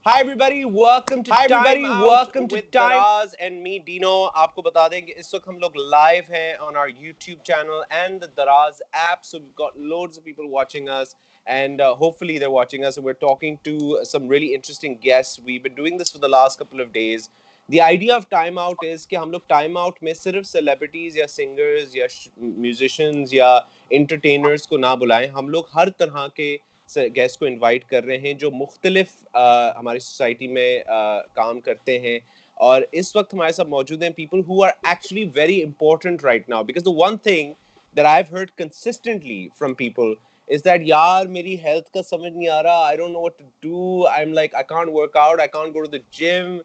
Hi everybody, welcome to Time Out with Daraz and me, Dino. आपको बता दें कि इस वक्त हम लोग live हैं on our YouTube channel and the Daraz app. So we've got loads of people watching us, and hopefully they're watching us. And we're talking to some really interesting guests. We've been doing this for the last couple of days. The idea of Time Out is कि हम लोग Time Out में सिर्फ celebrities या singers या musicians या entertainers को ना बुलाएं. हम लोग हर तरह के गेस्ट को इनवाइट कर रहे हैं जो मुख्तलिफ हमारी सोसाइटी में काम करते हैं और इस वक्त हमारे साथ मौजूद हैं people who are actually very important right now because the one thing that I have heard consistently from people is that यार मेरी हेल्थ का समझ नहीं आ रहा I don't know what to do I'm like I can't work out I can't go to the gym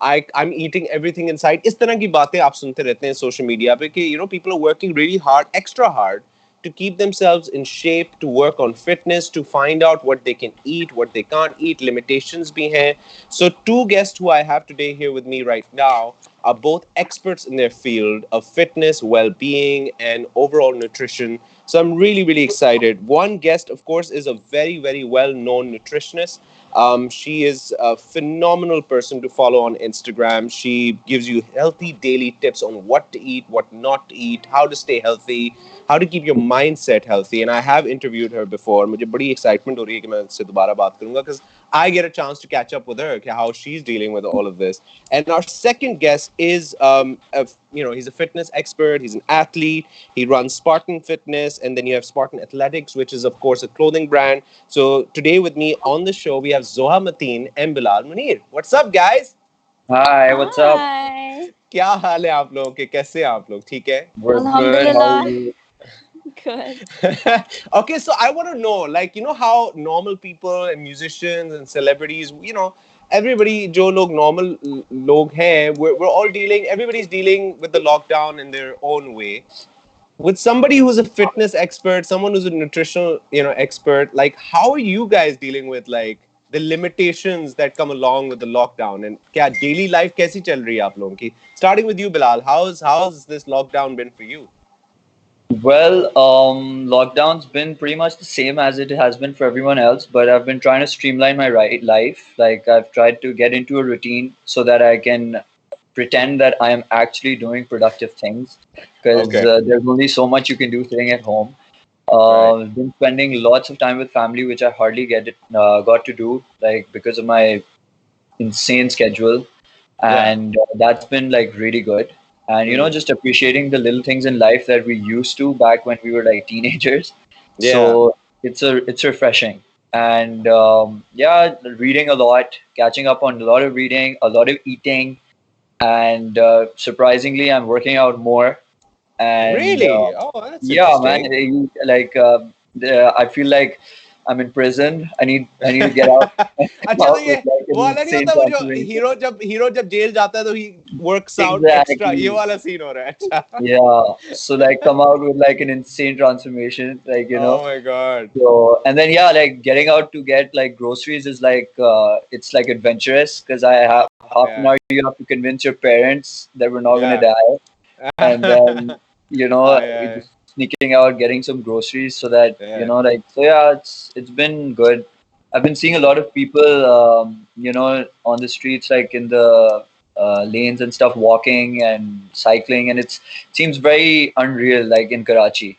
I'm eating everything inside इस तरह की बातें आप सुनते रहते हैं सोशल मीडिया पे कि people are working really hard extra hard to keep themselves in shape, to work on fitness, to find out what they can eat, what they can't eat, limitations bhi hain. So two guests who I have today here with me right now are both experts in their field of fitness, well-being, and overall nutrition. So I'm really, really excited. One guest, of course, is a very, very well-known nutritionist. She is a phenomenal person to follow on Instagram. She gives you healthy daily tips on what to eat, what not to eat, how to stay healthy, how to keep your mindset healthy. And I have interviewed her before. मुझे बड़ी excitement हो रही है कि मैं उससे दोबारा बात करूंगा because I get a chance to catch up with her, how she's dealing with all of this. And our second guest is, he's a fitness expert. He's an athlete. He runs Spartan Fitness, and then you have Spartan Athletics, which is of course a clothing brand. So today with me on the show we have Zoha Matin and Bilal Munir. What's up, guys? Hi, what's up? Hi. क्या हाल है आप लोगों के कैसे हैं आप लोग ठीक है We're good. How are Alhamdulillah. you? Good. Okay, so I want to know, like, how normal people and musicians and celebrities, everybody, jo log normal log hain, we're all dealing, everybody's dealing with the lockdown in their own way. With somebody who's a fitness expert, someone who's a nutritional, expert, like, how are you guys dealing with, like, the limitations that come along with the lockdown? And kya daily life kaisi chal rahi hai aap logon ki? Starting with you, Bilal, how's this lockdown been for you? Well, lockdown's been pretty much the same as it has been for everyone else, but I've been trying to streamline my life. Like, I've tried to get into a routine so that I can pretend that I am actually doing productive things because Okay. there's only so much you can do sitting at home. Right. Been spending lots of time with family, which I hardly got to do, like because of my insane schedule, and that's been like really good. And just appreciating the little things in life that we used to back when we were like teenagers. Yeah. So it's refreshing. And reading a lot, catching up on a lot of reading, a lot of eating, and surprisingly, I'm working out more. And Really? Oh, that's yeah, man, interesting. I feel like I'm in prison. I need to get out. अच्छा तो Out ये with like वो an वाला नहीं insane होता वो जो transformation. Hero जब जेल जाता है तो he works out extra Exactly. ये वाला सीन हो रहा है अच्छा Yeah. So like come out with like an insane transformation, like Oh my god. So and then like getting out to get like groceries is like it's like adventurous because I have half an Yeah. hour you have to convince your parents that we're not gonna Yeah. die, and then Yeah. just sneaking out, getting some groceries so that Yeah. like so yeah, it's been good. I've been seeing a lot of people, on the streets, like in the lanes and stuff, walking and cycling, and it seems very unreal, like in Karachi.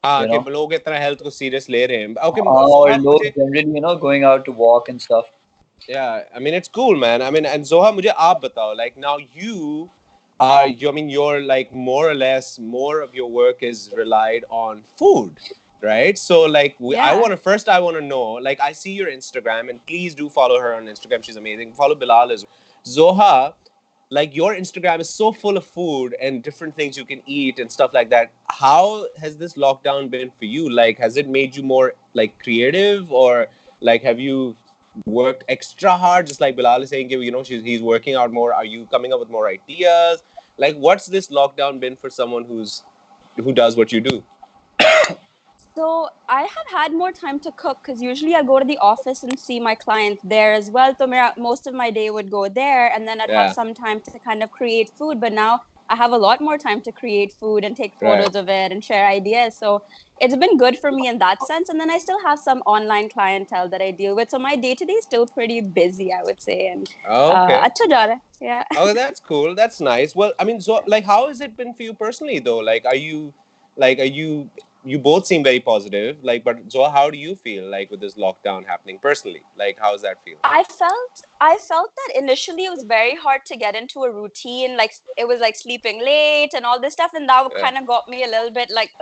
हाँ You कि know, लोग इतना health को serious ले रहे हैं Okay, or Zoha लोग मुझे generally, going out to walk and stuff. Yeah, I mean it's cool, man. I mean, and Zoha, मुझे आप बताओ, like now I mean, you're like more or less more of your work is relied on food, right? So like, Yeah. I want to know, like, I see your Instagram, and please do follow her on Instagram. She's amazing. Follow Bilal as well. Zoha, like your Instagram is so full of food and different things you can eat and stuff like that. How has this lockdown been for you? Like, has it made you more like creative, or like have you worked extra hard, just like Bilal is saying, he's working out more. Are you coming up with more ideas? Like, what's this lockdown been for someone who does what you do? So I have had more time to cook because usually I go to the office and see my clients there as well. So most of my day would go there, and then I'd Yeah. have some time to kind of create food. But now I have a lot more time to create food and take Right. photos of it and share ideas. So it's been good for me in that sense. And then I still have some online clientele that I deal with. So my day to day is still pretty busy, I would say. And Okay. acha ja raha hai. Yeah. Oh, that's cool. That's nice. Well, I mean, so like, how has it been for you personally, though? Are you, you both seem very positive. Like, but Zoa, how do you feel like with this lockdown happening personally? Like, how does that feel? I felt that initially it was very hard to get into a routine. Like it was like sleeping late and all this stuff, and that Yeah. kind of got me a little bit like.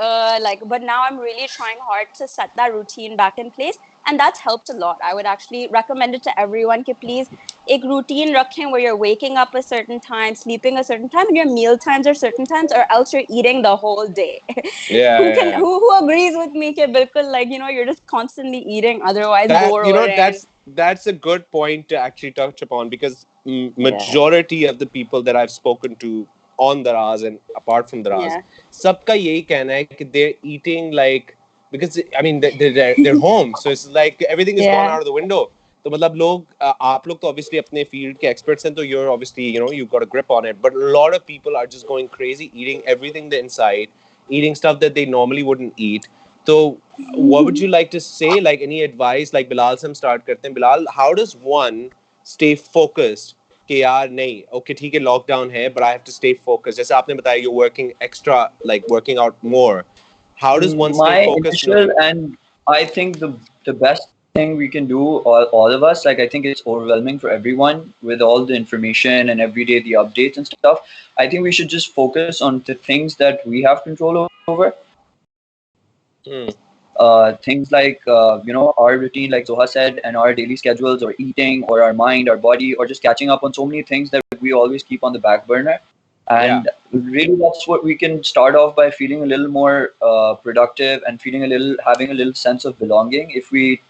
But now I'm really trying hard to set that routine back in place, and that's helped a lot. I would actually recommend it to everyone. Ki please, एक routine रखें where you're waking up a certain time, sleeping a certain time, and your meal times are certain times, or else you're eating the whole day. Yeah, who can yeah, who agrees with me? Ki bilkul, like you're just constantly eating, otherwise that bore ho rahe hain. that's a good point to actually touch upon, because Yeah, majority of the people that I've spoken to on Daraz and apart from Daraz, yeah. सबका यही कहना है कि they're eating like, because I mean they're home, so it's like everything is gone Yeah. out of the window. तो मतलब लोग आप लोग तो obviously अपने field के experts हैं, तो you're obviously, you know, you've got a grip on it, but a lot of people are just going crazy eating everything they inside, eating stuff that they normally wouldn't eat. So what would you like to say, like any advice, like Bilal से हम start करते हैं. Bilal, how does one stay focused कि यार नहीं, okay ठीक है lockdown है, but I have to stay focused, जैसे आपने बताया you're working extra, like working out more. How does one stay My focused in a initial, field? and I think the best thing we can do, all of us, like I think it's overwhelming for everyone with all the information and every day the updates and stuff. I think we should just focus on the things that we have control over. Hmm. Things like our routine, like Zoha said, and our daily schedules, or eating, or our mind, our body, or just catching up on so many things that we always keep on the back burner. Yeah. And really, that's what we can start off by, feeling a little more productive and having a little sense of belonging. If we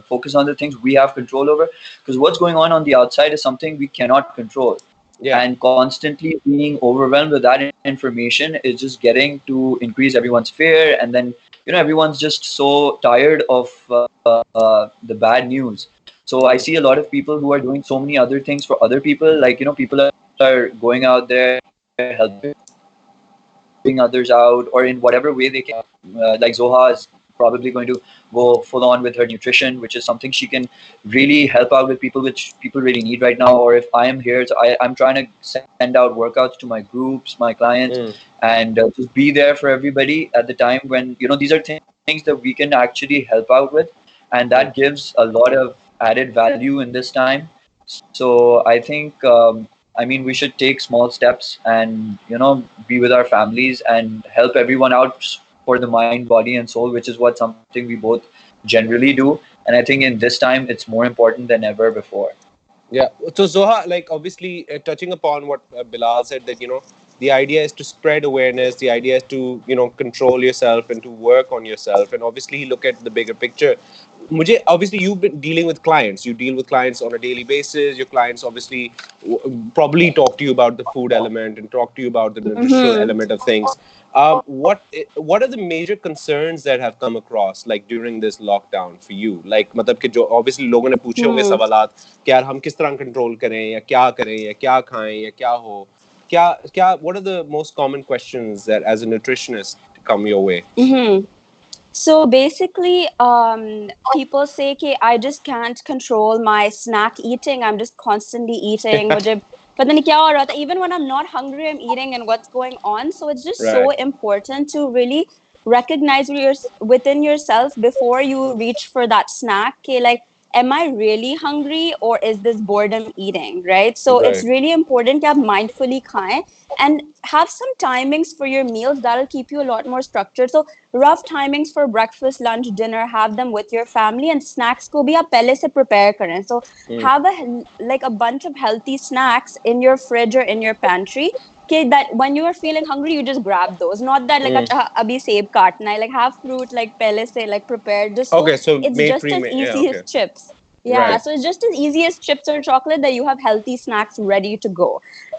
focus on the things we have control over, because what's going on the outside is something we cannot control. Yeah. And constantly being overwhelmed with that information is just getting to increase everyone's fear, and then everyone's just so tired of the bad news. So I Hmm. see a lot of people who are doing so many other things for other people, like people are going out there helping others out, or in whatever way they can. Like Zoha is probably going to go full on with her nutrition, which is something she can really help out with people, which people really need right now. Or if I am here, so I'm trying to send out workouts to my groups, my clients, and Hmm. just be there for everybody at the time when these are things that we can actually help out with, and that gives a lot of added value in this time. So I think, we should take small steps and be with our families and help everyone out for the mind, body, and soul, which is what something we both generally do. And I think in this time, it's more important than ever before. Yeah. So Zoha, like obviously touching upon what Bilal said, that the idea is to spread awareness. The idea is to control yourself and to work on yourself, and obviously look at the bigger picture. मुझे obviously you've been dealing with clients. You deal with clients on a daily basis. Your clients obviously probably talk to you about the food element and talk to you about the nutritional Mm-hmm. element of things. What are the major concerns that have come across like during this lockdown for you? Like मतलब कि जो obviously लोगों ने पूछे होंगे Hmm. सवालात कि यार हम किस तरह कंट्रोल करें या क्या करें या क्या खाएं या क्या हो क्या क्या what are the most common questions that as a nutritionist come your way? Mm-hmm. So basically, people say कि I just can't control my snack eating. I'm just constantly eating. मुझे पता नहीं क्या हो रहा था. Even when I'm not hungry, I'm eating, and what's going on. So it's just so Right. important to really recognize within yourself before you reach for that snack. कि like, am I really hungry, or is this boredom eating? Right. So it's Right. really important कि आप mindfully खाएं and have some timings for your meals. That'll keep you a lot more structured. So rough timings for breakfast, lunch, dinner, have them with your family, and snacks ko bhi aap pehle se prepare karen. So Mm. have a bunch of healthy snacks in your fridge or in your pantry. Okay, that when you are feeling hungry, you just grab those. Not that like Mm. acha abhi seb kaatna hai. Like have fruit like pehle se like prepared, just so Okay, so it's made just as pre-made. Yeah. easy as Okay. chips. Yeah, Right. so it's just as easy as chips or chocolate that you have healthy snacks ready to go.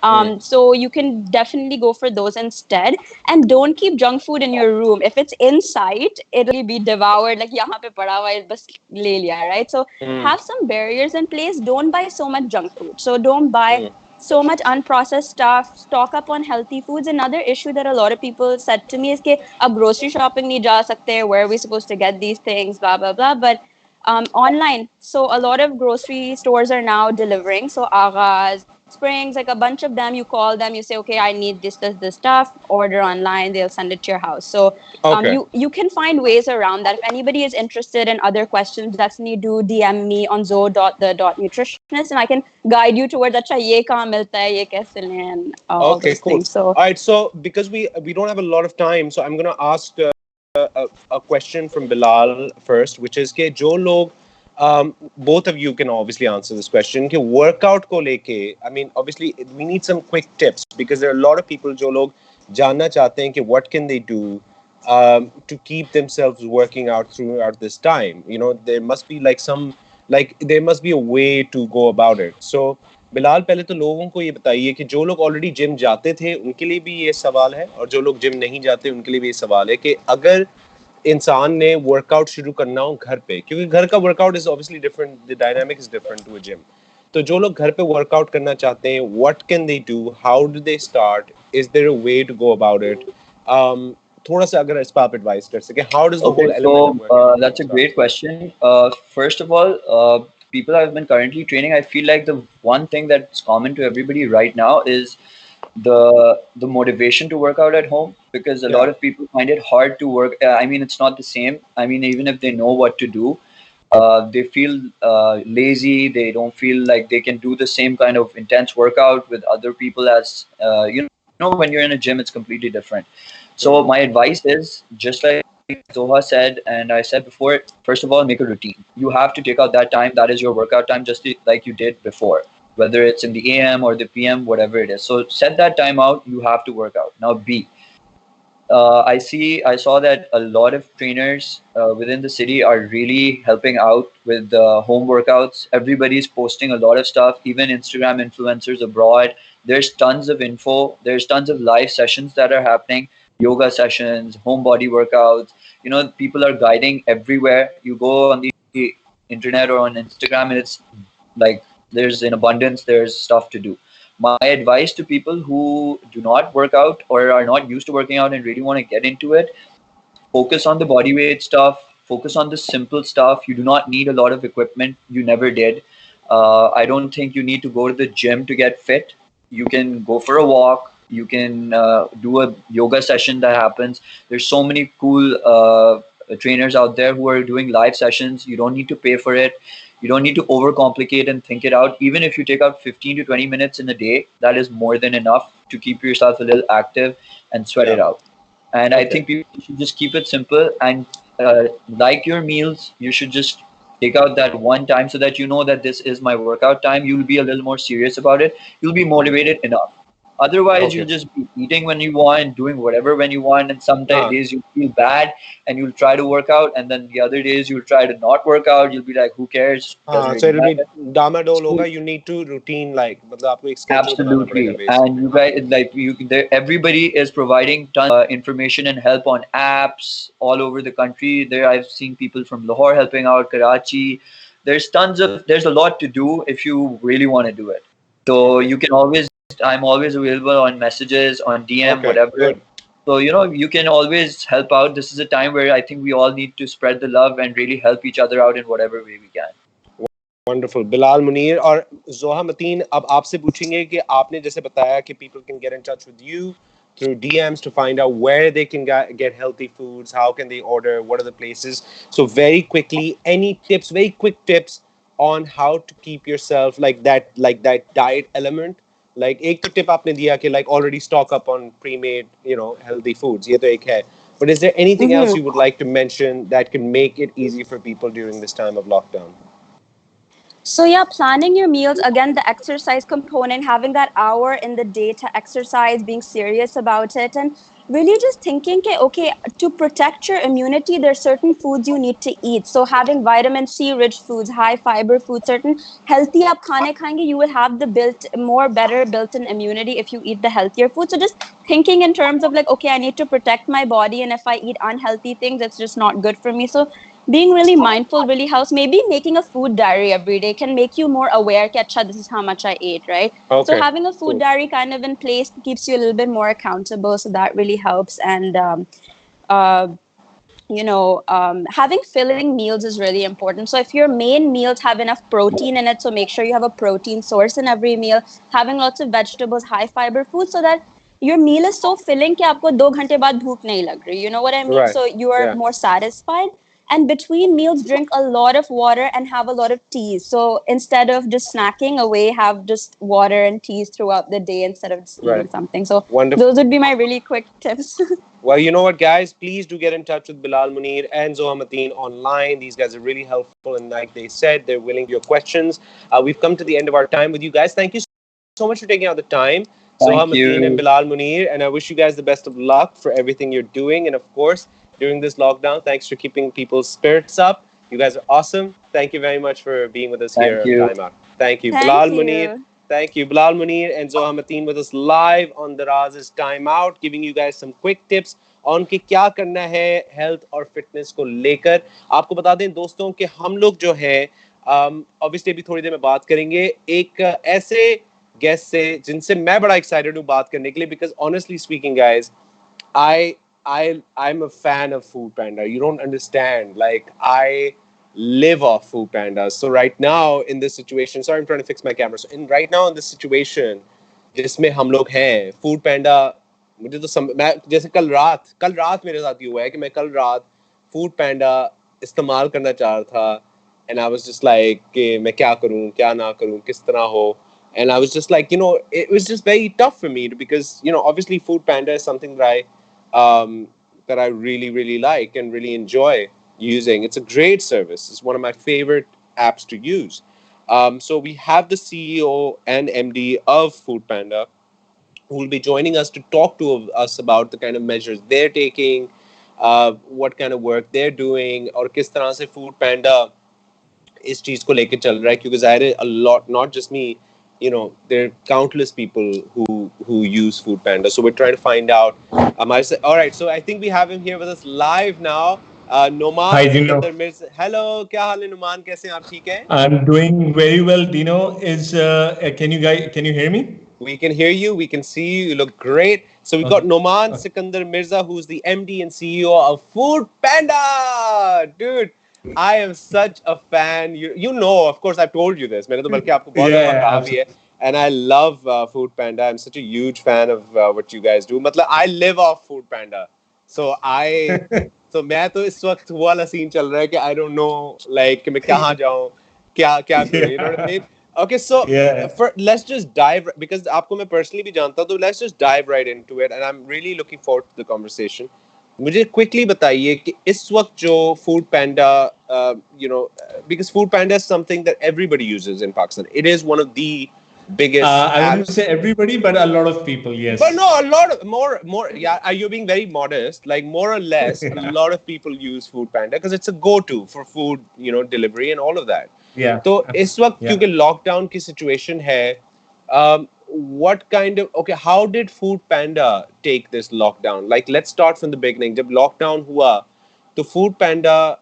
Mm. So you can definitely go for those instead. And don't keep junk food in your room. If it's in sight, it'll be devoured. Like yahan pe pada hua hai, bas le liya, right? So Mm. have some barriers in place. Don't buy so much junk food. So don't buy Mm. so much unprocessed stuff. Stock up on healthy foods. Another issue that a lot of people said to me is that ab grocery shopping nahi ja sakte, where are we supposed to get these things, blah blah blah. But online, so a lot of grocery stores are now delivering. So Agha's, Springs, like a bunch of them, you call them, you say, okay, I need this stuff, order online, they'll send it to your house. So Okay. you can find ways around that. If anybody is interested in other questions, definitely do DM me on zoe.the.nutritionist, and I can guide you towards acha ye kahan milta hai, ye kaise lein, and all Okay, those cool. things. So All right, so because we don't have a lot of time, so I'm gonna ask a question from Bilal first, which is कि जो लोग both of you can obviously answer this question कि workout को लेके, I mean obviously we need some quick tips because there are a lot of people जो लोग जानना चाहते हैं कि what can they do to keep themselves working out throughout this time. You know, there must be like some there must be a way to go about it. So Bilal पहले तो लोगों को ये बताइए कि जो लोग ऑलरेडी जिम जाते थे उनके लिए भी ये सवाल है और जो लोग जिम नहीं जाते उनके लिए भी ये सवाल है कि अगर इंसान ने वर्कआउट शुरू करना हो घर पे, क्योंकि घर का workout is obviously different, the dynamic is different to a gym, तो जो लोग घर पे वर्कआउट करना चाहते हैं what can they do, how do they start, is there a way to go about it, थोड़ा सा अगर इस पर आप एडवाइस कर सके, how does the Okay, whole element so of workout that's a great question. First of all, people I've been currently training, I feel like the one thing that's common to everybody right now is the motivation to work out at home, because a lot या of people find it hard to work. I mean, it's not the same. I mean, even if they know what to do, they feel lazy. They don't feel like they can do the same kind of intense workout with other people as when you're in a gym, it's completely different. So my advice is just like Zoha said, and I said before, first of all, make a routine. You have to take out that time. That is your workout time, just like you did before, whether it's in the AM or the PM, whatever it is. So set that time out. You have to work out. Now B, I saw that a lot of trainers within the city are really helping out with home workouts. Everybody's posting a lot of stuff, even Instagram influencers abroad. There's tons of info. There's tons of live sessions that are happening, yoga sessions, home body workouts. You know, people are guiding everywhere. You go on the internet or on Instagram, and it's like there's in abundance. There's stuff to do. My advice to people who do not work out or are not used to working out and really want to get into it, focus on the body weight stuff, focus on the simple stuff. You do not need a lot of equipment. You never did. I don't think you need to go to the gym to get fit. You can go for a walk. You can do a yoga session that happens. There's so many cool trainers out there who are doing live sessions. You don't need to pay for it. You don't need to overcomplicate and think it out. Even if you take out 15 to 20 minutes in a day, that is more than enough to keep yourself a little active and sweat it out. And I think people should just keep it simple and like your meals, you should just take out that one time so that you know that this is my workout time. You'll be a little more serious about it. You'll be motivated enough. Otherwise, you'll just be eating when you want, doing whatever when you want, and some days you feel bad and you'll try to work out, and then the other days you'll try to not work out. You'll be like, "Who cares? Doesn't so really it'll be matter." डामाडोल So, होगा, you need to routine, like मतलब आपको एक schedule बनाना पड़ेगा absolutely, and basically. you guys like everybody is providing tons information and help on apps all over the country. There, I've seen people from Lahore helping out, Karachi. There's a lot to do if you really want to do it. So you can always, I'm always available on messages, on DM, Okay, whatever. good. So you can always help out. This is a time where I think we all need to spread the love and really help each other out in whatever way we can. Wonderful. Bilal Munir और जोहा मतीन, अब आपसे पूछेंगे कि आपने जैसे बताया कि people can get in touch with you through DMs to find out where they can get healthy foods, how can they order, what are the places. So very quickly, any tips, very quick tips on how to keep yourself like that diet element. Like एक तो tip आपने दिया कि like already stock up on pre-made, healthy foods. ये तो एक है. But is there anything else you would like to mention that can make it easy for people during this time of lockdown? So yeah, planning your meals, again, the exercise component, having that hour in the day to exercise, being serious about it, and really just thinking, okay, to protect your immunity, there's certain foods you need to eat. So having vitamin C rich foods, high fiber foods, certain healthy aap khane khayenge, you will have the better built-in immunity if you eat the healthier food. So just thinking in terms of like, okay, I need to protect my body, and if I eat unhealthy things, it's just not good for me. So being really mindful really helps. Maybe making a food diary every day can make you more aware that this is how much I ate, right? So Okay. having a food diary kind of in place keeps you a little bit more accountable. So that really helps. And uh, having filling meals is really important. So if your main meals have enough protein in it, so make sure you have a protein source in every meal, having lots of vegetables, high fiber food, so that your meal is so filling कि आपको 2 घंटे बाद भूख नहीं लग रही. You know what I mean? Right. So you are Yeah. more satisfied. And between meals, drink a lot of water and have a lot of teas. So instead of just snacking away, have just water and teas throughout the day instead of just eating Right. something. So Wonderful. those would be my really quick tips. Well, you know what, guys? Please do get in touch with Bilal Munir and Zoha Matin online. These guys are really helpful, and like they said, they're willing to your questions. We've come to the end of our time with you guys. Thank you so much for taking out the time, Zoha Thank Matin and you. Bilal Munir, and I wish you guys the best of luck for everything you're doing. And of course, during this lockdown, thanks for keeping people's spirits up. You guys are awesome. Thank you very much for being with us here Thank on you. Time Out. Thank you, Thank Bilal Munir. you. Thank you, Bilal Munir and Zoha Matin with us live on Daraz's Time Out, giving you guys some quick tips on कि क्या करना है health और fitness को लेकर. आपको बता दें दोस्तों कि हम लोग जो है ऑब्वियसली अभी थोड़ी देर में बात करेंगे एक ऐसे गेस्ट से जिनसे मैं बड़ा एक्साइटेड हूँ बात करने के लिए, because honestly speaking guys I'm a fan of Food Panda. You don't understand. Like, I live off Food Panda. So right now in this situation, sorry, I'm trying to fix my camera. So right now in this situation, जिसमें हम लोग हैं, Food Panda, मुझे तो मैं जैसे कल रात मेरे साथ ये हुआ है कि मैं कल रात Food Panda इस्तेमाल करना चाह रहा था, and I was just like कि मैं क्या करूँ क्या ना करूँ किस तरह हो. And I was just like, it was just very tough for me because, obviously Food Panda is something that I really, really like and really enjoy using. It's a great service. It's one of my favorite apps to use. So we have the CEO and MD of Food Panda who will be joining us to talk to us about the kind of measures they're taking, what kind of work they're doing, और किस तरह से Food Panda इस चीज को लेके चल रहा है, क्योंकि जाहिर है a lot, not just me, there are countless people who use Food Panda. So we're trying to find out. All right, so I think we have him here with us live now. Noman. Hi, Dino. Hello, क्या हाल है Noman? कैसे हैं आप? ठीक हैं? I'm doing very well. Dino is. Can you hear me? We can hear you. We can see you. You look great. So we've got Noman Sikandar Mirza, who's the MD and CEO of Food Panda. Dude, I am such a fan. Of course, I've told you this. मैंने तो बल्कि आपको बहुत दफा कहा भी है. And I love Food Panda. I'm such a huge fan of what you guys do. मतलब I live off Food Panda. So मैं तो इस वक्त वो वाला सीन चल रहा है कि I don't know, like कि मैं कहाँ जाऊँ, क्या करूँ, you know what I mean? Okay, so let's just dive, because आपको मैं personally भी जानता हूँ, तो let's just dive right into it, and I'm really looking forward to the conversation. मुझे quickly बताइए कि इस वक्त जो Food Panda, because Food Panda is something that everybody uses in Pakistan. It is one of the biggest. I wouldn't say everybody, but a lot of people, yes. But no, a lot of more. Yeah, you're being very modest. Like more or less, a lot of people use Food Panda because it's a go-to for food, delivery and all of that. Yeah. So इस वक्त क्योंकि lockdown की situation है, how did Food Panda take this lockdown? Like, let's start from the beginning. जब lockdown हुआ, तो Food Panda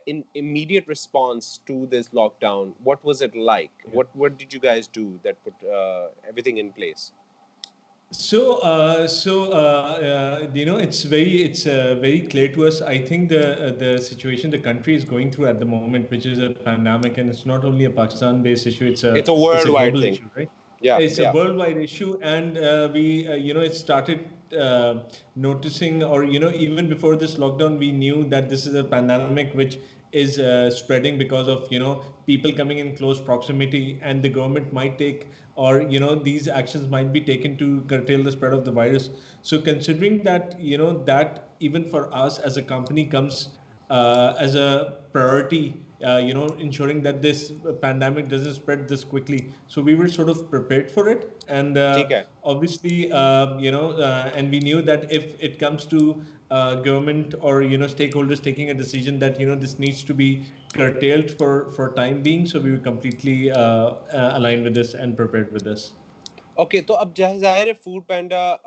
in immediate response to this lockdown, what was it like? Yeah. What did you guys do that put everything in place? So it's very clear to us. I think the situation the country is going through at the moment, which is a pandemic, and it's not only a Pakistan-based issue. It's a worldwide thing, issue, right? Yeah, it's a worldwide issue, and it started noticing, or even before this lockdown, we knew that this is a pandemic which is spreading because of people coming in close proximity, and the government might take, or these actions might be taken to curtail the spread of the virus. So considering that that even for us as a company comes as a priority, ensuring that this pandemic doesn't spread this quickly. So we were sort of prepared for it, and obviously, and we knew that if it comes to government or stakeholders taking a decision that this needs to be curtailed for time being, so we were completely aligned with this and prepared with this. Okay, तो अब जाहिर है Food Panda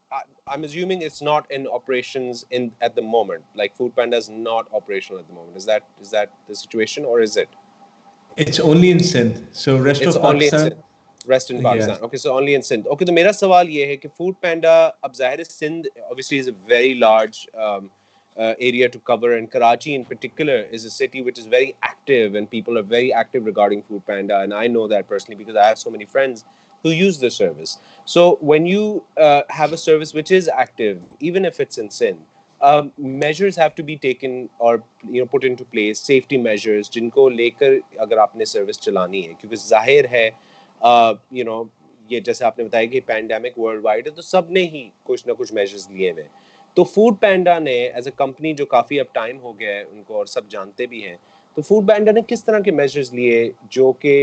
I'm assuming it's not in operations in at the moment. Like Food Panda is not operational at the moment. Is that the situation, or is it? It's only in Sindh. So rest It's of only in Pakistan, Sindh. Rest in yeah. Pakistan. Okay, so only in Sindh. Okay, तो मेरा सवाल ये है कि Food Panda अब ज़ाहिर है Sindh obviously is a very large area to cover, and Karachi in particular is a city which is very active, and people are very active regarding Food Panda, and I know that personally because I have so many friends who use the service. So when you have a service which is active, even if it's in Sindh, measures have to be taken or put into place, safety measures जिनको लेकर अगर आपने service चलानी है, क्योंकि जाहिर है ये जैसे आपने बताया कि पैंडेमिक वर्ल्ड वाइड है, तो सब ने ही कुछ ना कुछ मेजर्स लिए हुए। तो फूड पैंडा ने एज अ कंपनी, जो काफ़ी अब टाइम हो गया है उनको और सब जानते भी हैं, तो फूड पैंडा ने किस तरह के मेजर्स लिए जो कि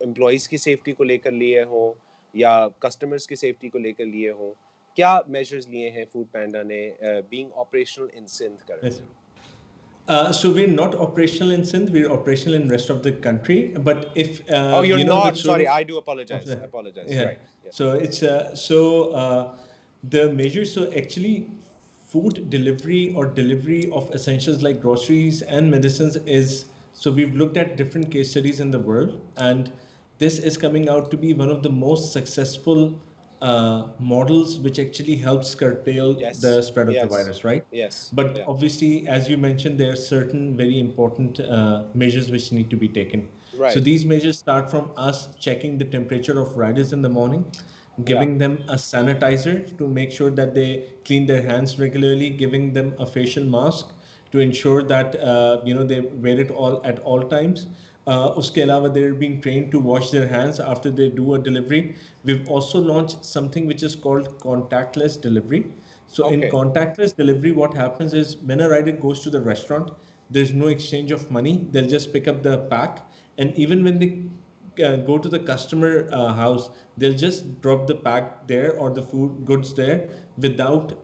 एम्प्लॉयज़ की सेफ्टी को लेकर लिए हों या कस्टमर्स की सेफ्टी को लेकर लिए हों? क्या मेजर्स लिए हैं फूड पैंडा ने being operational in Sindh currently? So we're not operational in Sindh. We're operational in rest of the country. But if oh, you're not. Sorry, of, I do apologize. I apologize. Yeah. Right. Yeah. So it's the measures. So actually, food delivery or delivery of essentials like groceries and medicines is. So we've looked at different case studies in the world, and this is coming out to be one of the most successful models which actually helps curtail the spread of the virus, right? Yes. But obviously, as you mentioned, there are certain very important measures which need to be taken. Right. So these measures start from us checking the temperature of riders in the morning, giving them a sanitizer to make sure that they clean their hands regularly, giving them a facial mask to ensure that they wear it all at all times. Uske alawa, they're being trained to wash their hands after they do a delivery. We've also launched something which is called contactless delivery. So in contactless delivery, what happens is when a rider goes to the restaurant, there's no exchange of money. They'll just pick up the pack, and even when they go to the customer house, they'll just drop the pack there or the food goods there without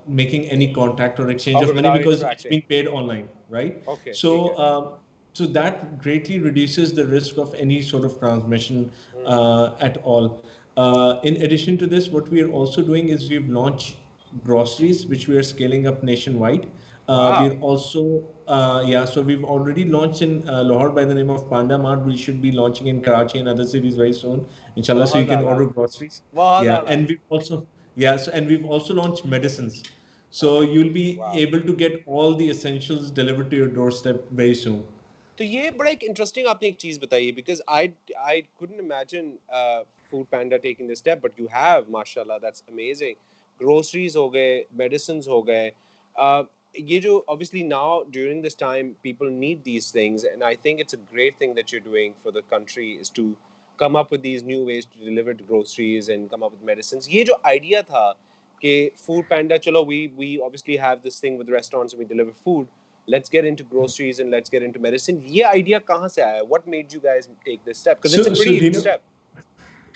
making any contact or exchange of money because it's being paid online, right? Okay. So that greatly reduces the risk of any sort of transmission at all. In addition to this, what we are also doing is we've launched groceries, which we are scaling up nationwide. We're also, so we've already launched in Lahore by the name of Panda Mart. We should be launching in Karachi and other cities very soon, inshallah. So you can order groceries. And we've also launched medicines. So you'll be able to get all the essentials delivered to your doorstep very soon. तो ये बड़ा एक interesting आपने एक चीज बताई, because I couldn't imagine Food Panda taking this step, but you have, mashallah, that's amazing. Groceries हो गए, medicines हो गए, ये जो obviously now during this time people need these things, and I think it's a great thing that you're doing for the country is to come up with these new ways to deliver groceries and come up with medicines. ये जो idea था कि Food Panda, चलो we obviously have this thing with restaurants and we deliver food. Let's get into groceries and let's get into medicine. ये idea कहाँ से आया? What made you guys take this step? Because it's a pretty huge step.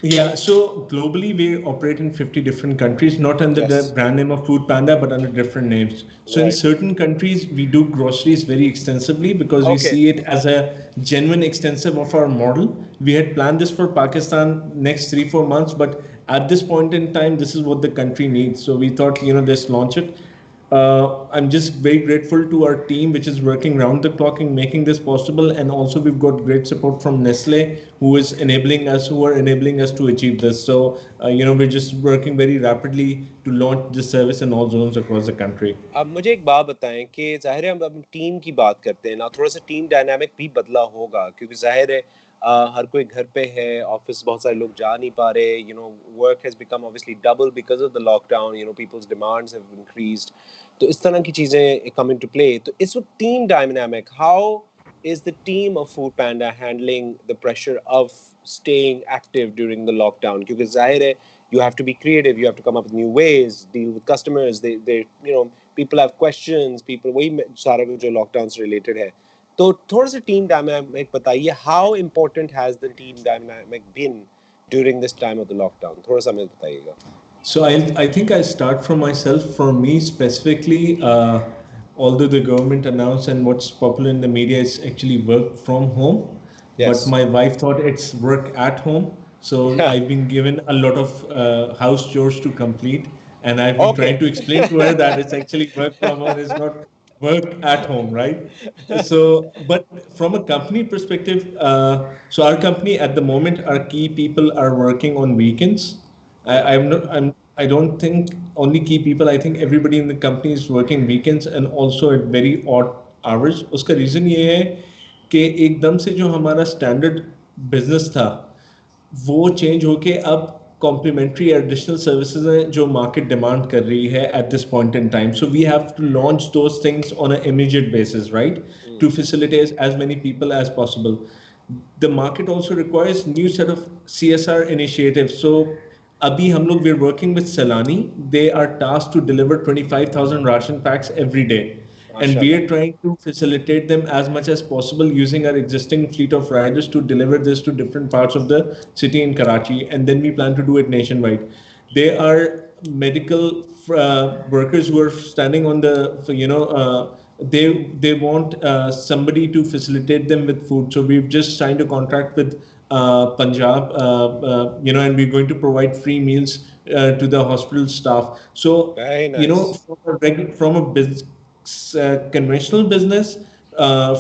Yeah, so globally we operate in 50 different countries, not under the brand name of Food Panda, but under different names. So in certain countries, we do groceries very extensively because we see it as a genuine extensive of our model. We had planned this for Pakistan next 3-4 months, but at this point in time, this is what the country needs. So we thought, let's launch it. I'm just very grateful to our team, which is working round the clock in making this possible. And also we've got great support from Nestle, who are enabling us to achieve this. So, we're just working very rapidly to launch this service in all zones across the country. अब मुझे एक बात बताएं कि जाहिर है हम अब टीम की बात करते हैं ना, थोड़ा सा टीम डायनामिक भी बदला होगा, क्योंकि जाहिर है हर कोई घर पे है, ऑफिस बहुत सारे लोग जा नहीं पा रहे, work has become obviously double because of the lockdown, people's demands have increased, तो इस तरह की चीज़ें कम इनटू प्ले। तो इस वक्त team dynamic, how is the team of food panda handling the pressure of staying active during the lockdown? क्योंकि जाहिर है you have to be creative, you have to come up with new ways, deal with customers, they people have questions, people वही सारा कुछ जो lockdown से related है। तो थोड़ा सा टीम डायनामिक बताइए, how important has the team dynamic been during this time of the lockdown? थोड़ा सा हमें बताइएगा। So I think I start from myself. For me specifically, although the government announced and what's popular in the media is actually work from home, but my wife thought it's work at home. So I've been given a lot of house chores to complete, and I've been trying to explain to her that it's actually work from home, it's not work at home, right? So, but from a company perspective, so our company at the moment, our key people are working on weekends. I'm not. I don't think only key people. I think everybody in the company is working weekends and also at very odd hours. उसका reason ये है कि एकदम से जो हमारा standard business था वो चेंज होके अब कॉम्प्लीमेंट्री एडिशनल सर्विसेज हैं जो मार्केट डिमांड कर रही है at this point in time so we have to launch those things on a immediate basis right to facilitate as many people as possible the market also requires new set of CSR initiatives. So abhi hum log we're working with Salani. They are tasked to deliver 25,000 ration packs every day. And we are trying to facilitate them as much as possible using our existing fleet of riders to deliver this to different parts of the city in Karachi. And then we plan to do it nationwide. They are medical workers who are standing on the, they want somebody to facilitate them with food. So we've just signed a contract with Punjab, and we're going to provide free meals to the hospital staff. So, very nice. From a business, conventional business,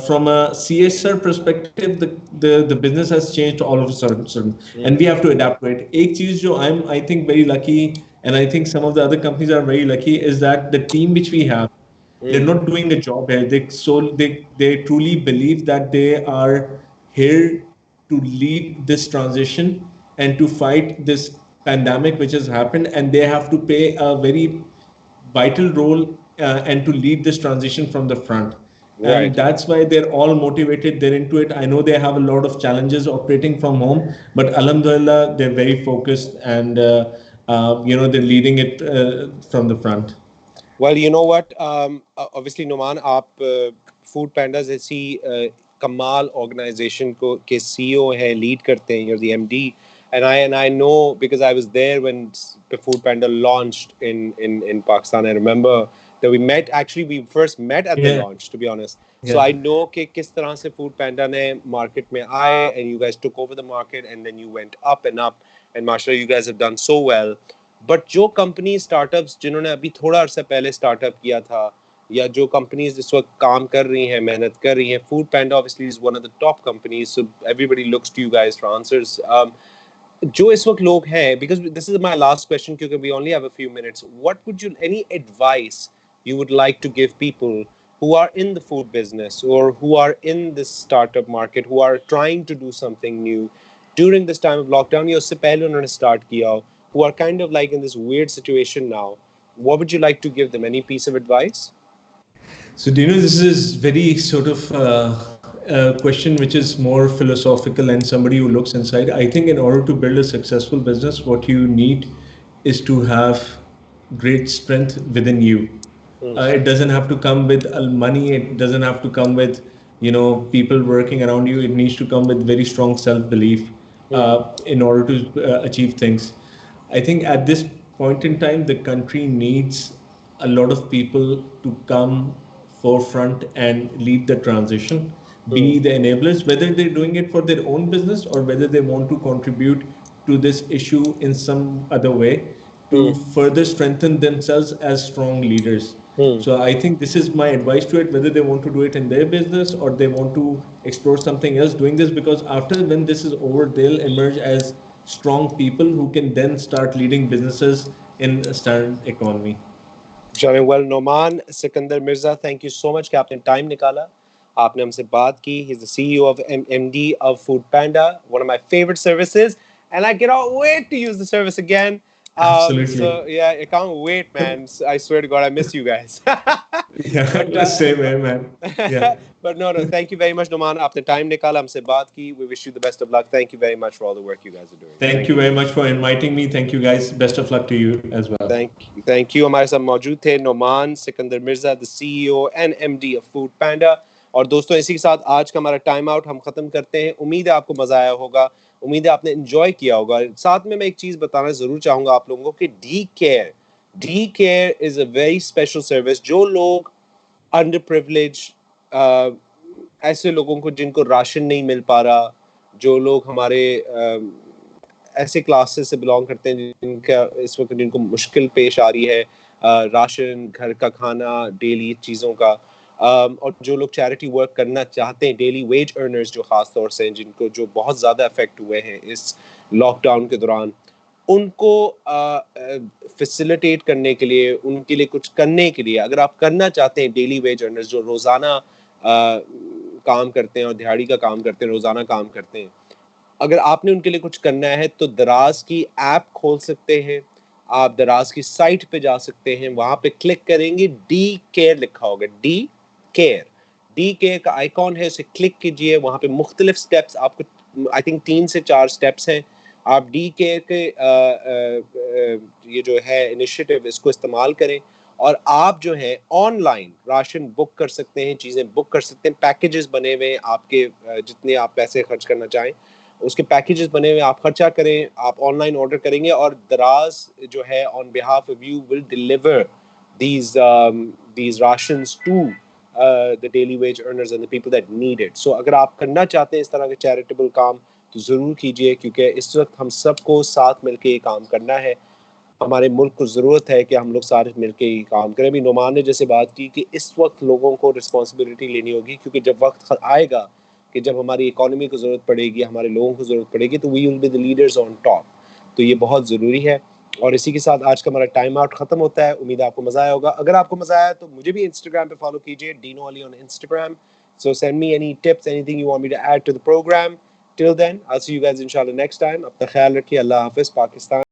from a CSR perspective, the business has changed all of a sudden, and we have to adapt to it. एक चीज जो I think very lucky, and I think some of the other companies are very lucky, is that the team which we have, they're not doing a job here. They truly believe that they are here to lead this transition and to fight this pandemic which has happened, and they have to play a very vital role and to lead this transition from the front. Right. And that's why they're all motivated. They're into it. I know they have a lot of challenges operating from home, but alhamdulillah, they're very focused and they're leading it from the front. Well, you know what? Obviously, Numan, आप Food Panda जैसी कमाल organization के CEO हैं, lead करते हैं. You're the MD, and I know because I was there when Food Panda launched in Pakistan. I remember that we met. Actually, we first met at the launch, to be honest. Yeah. So I know कि किस तरह से Food Panda ने market में आए, and you guys took over the market, and then you went up and up, and mashallah, you guys have done so well. But जो company startups जिन्होंने अभी थोड़ा अर्सा पहले स्टार्टअप किया था या जो कंपनीज इस वक्त काम कर रही हैं मेहनत कर रही हैं Foodpanda obviously is one of the top companies so everybody looks to you guys for answers जो इस वक्त लोग हैं because this is my last question क्योंकि we only have a few minutes what would you any advice you would like to give people who are in the food business or who are in this startup market who are trying to do something new during this time of lockdown या उससे पहले उन्होंने start किया हो who are kind of like in this weird situation now, what would you like to give them? Any piece of advice? So, Dino, this is very sort of a question which is more philosophical and somebody who looks inside. I think in order to build a successful business, what you need is to have great strength within you. It doesn't have to come with money. It doesn't have to come with, people working around you. It needs to come with very strong self-belief in order to achieve things. I think at this point in time, the country needs a lot of people to come forefront and lead the transition, be the enablers, whether they're doing it for their own business or whether they want to contribute to this issue in some other way to further strengthen themselves as strong leaders. So I think this is my advice to it, whether they want to do it in their business or they want to explore something else doing this, because after when this is over, they'll emerge as strong people who can then start leading businesses in a standard economy. Well, Noman Sikandar Mirza, thank you so much कि आपने time निकाला, आपने हमसे बात की. He's the CEO of MD of Food Panda, one of my favorite services, and I cannot wait to use the service again. Absolutely. So yeah, I can't wait, man. I swear to God, I miss you guys. Yeah, just same way, man. Yeah. But no, thank you very much, Noman. आपने time निकाला, हमसे बात की. We wish you the best of luck. Thank you very much for all the work you guys are doing. Thank you very much for inviting me. Thank you guys. Best of luck to you as well. Thank you. हमारे साथ मौजूद थे Noman Sikandar Mirza, the CEO and MD of Food Panda. और दोस्तों इसी के साथ आज का हमारा टाइम आउट हम खत्म करते हैं. उम्मीद है आपको मजा आया होगा, उम्मीद है आपने एंजॉय किया होगा. साथ में मैं एक चीज बताना जरूर चाहूंगा आप लोगों को कि D care is a very special service. जो लोग अंडर प्रिविलेज, ऐसे लोगों को जिनको राशन नहीं मिल पा रहा, जो लोग हमारे ایسے کلاسز سے بلانگ کرتے ہیں جن کا اس وقت جن کو مشکل پیش آ رہی ہے راشن, گھر کا کھانا, ڈیلی چیزوں کا, اور جو لوگ چیریٹی ورک کرنا چاہتے ہیں, ڈیلی ویج ارنرز جو خاص طور سے جن کو جو بہت زیادہ افیکٹ ہوئے ہیں اس لاک ڈاؤن کے دوران, ان کو فیسیلیٹیٹ کرنے کے لیے, ان کے لیے کچھ کرنے کے لیے, اگر آپ کرنا چاہتے ہیں ڈیلی ویج ارنرز جو روزانہ کام کرتے ہیں اور دیہاڑی کا کام کرتے ہیں, روزانہ کام کرتے ہیں, اگر آپ نے ان کے لیے کچھ کرنا ہے تو دراز کی ایپ کھول سکتے ہیں, آپ دراز کی سائٹ پہ جا سکتے ہیں, وہاں پہ کلک کریں گے, ڈی کیئر لکھا ہوگا, ڈی کیئر کا آئیکن ہے, اسے کلک کیجئے. وہاں پہ مختلف سٹیپس آپ کو, آئی تھنک 3 سے 4 سٹیپس ہیں. آپ ڈی کیئر کے یہ جو ہے انیشیٹو, اس کو استعمال کریں اور آپ جو ہے آن لائن راشن بک کر سکتے ہیں, چیزیں بک کر سکتے ہیں. پیکیجز بنے ہوئے ہیں آپ کے, جتنے آپ پیسے خرچ کرنا چاہیں اس کے پیکیجز بنے ہوئے, آپ خرچہ کریں, آپ آن لائن آرڈر کریں گے اور دراز جو ہے on behalf of you will deliver these rations to the daily wage earners and the people that need it. So اگر آپ کرنا چاہتے ہیں اس طرح کے چیریٹیبل کام تو ضرور کیجئے, کیونکہ اس وقت ہم سب کو ساتھ مل کے یہ کام کرنا ہے. ہمارے ملک کو ضرورت ہے کہ ہم لوگ سارے مل کے یہ کام کریں. بھی نعمان نے جیسے بات کی کہ اس وقت لوگوں کو رسپانسبلٹی لینی ہوگی, کیونکہ جب وقت آئے گا کہ جب ہماری اکانومی کو ضرورت پڑے گی, ہمارے لوگوں کو ضرورت پڑے گی, تو we will be the leaders on top. تو یہ بہت ضروری ہے. اور اسی کے ساتھ آج کا ہمارا ٹائم آؤٹ ختم ہوتا ہے. امید ہے آپ کو مزہ آیا ہوگا. اگر آپ کو مزہ آیا تو مجھے بھی انسٹاگرام پہ فالو کیجیے, Dino Ali on Instagram. So send me any tips, anything you want me to add to the program. Till then, I'll see you guys inshallah next time. اپنا خیال رکھیے. اللہ حافظ. پاکستان.